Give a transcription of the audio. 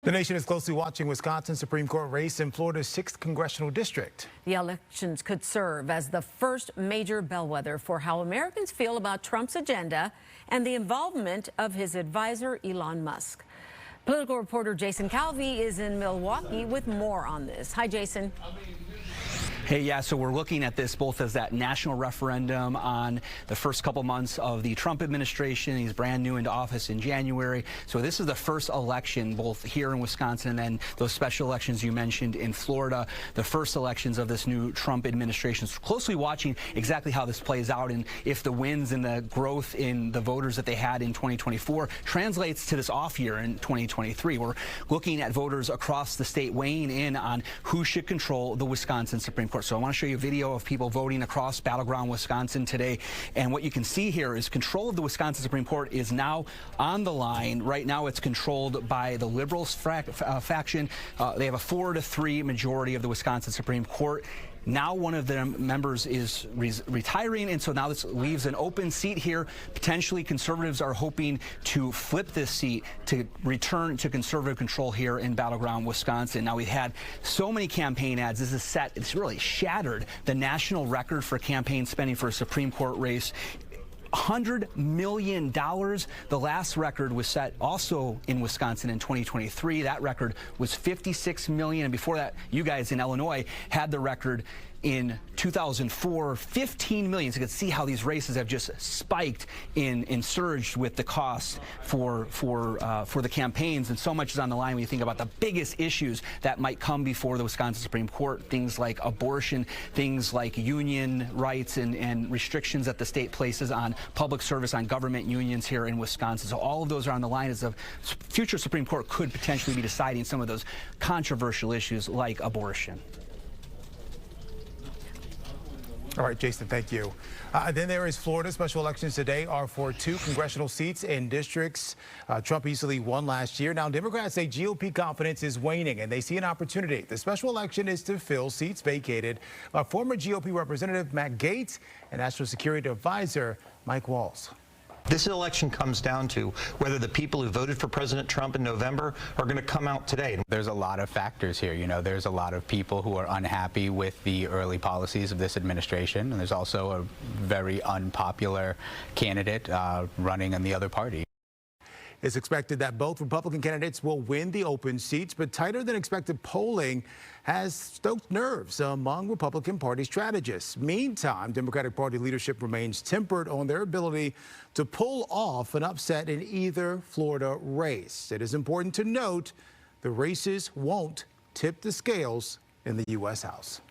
The nation is closely watching Wisconsin's Supreme Court race in Florida's 6th Congressional District. The elections could serve as the first major bellwether for how Americans feel about Trump's agenda and the involvement of his advisor, Elon Musk. Political reporter Jason Calvi is in Milwaukee with more on this. Hi, Jason. Hey, yeah, so we're looking at this both as that national referendum on the first couple months of the Trump administration. He's brand new into office in January. So this is the first election both here in Wisconsin and then those special elections you mentioned in Florida, the first elections of this new Trump administration. So closely watching exactly how this plays out and if the wins and the growth in the voters that they had in 2024 translates to this off year in 2023. We're looking at voters across the state weighing in on who should control the Wisconsin Supreme Court. So I want to show you a video of people voting across battleground Wisconsin today. And what you can see here is control of the Wisconsin Supreme Court is now on the line. Right now it's controlled by the Liberals faction. They have a 4-3 majority of the Wisconsin Supreme Court. Now one of their members is retiring, and so now this leaves an open seat here. Potentially conservatives are hoping to flip this seat to return to conservative control here in battleground Wisconsin. Now we've had so many campaign ads. It's really shattered the national record for campaign spending for a Supreme Court race. $100 million. The last record was set also in Wisconsin in 2023. That record was $56 million. And before that, you guys in Illinois had the record in 2004, $15 million. So you can see how these races have just spiked in surged with the cost for the campaigns. And so much is on the line when you think about the biggest issues that might come before the Wisconsin Supreme Court. Things like abortion, things like union rights and restrictions that the state places on public service, on government unions here in Wisconsin. So all of those are on the line as the future Supreme Court could potentially be deciding some of those controversial issues like abortion. All right, Jason, thank you. Then there is Florida. Special elections today are for 2 congressional seats in districts Trump easily won last year. Now, Democrats say GOP confidence is waning, and they see an opportunity. The special election is to fill seats vacated by former GOP Representative Matt Gaetz and National Security Advisor Mike Waltz. This election comes down to whether the people who voted for President Trump in November are going to come out today. There's a lot of factors here. You know, there's a lot of people who are unhappy with the early policies of this administration, and there's also a very unpopular candidate running in the other party. It's expected that both Republican candidates will win the open seats, but tighter than expected polling has stoked nerves among Republican Party strategists. Meantime, Democratic Party leadership remains tempered on their ability to pull off an upset in either Florida race. It is important to note the races won't tip the scales in the U.S. House.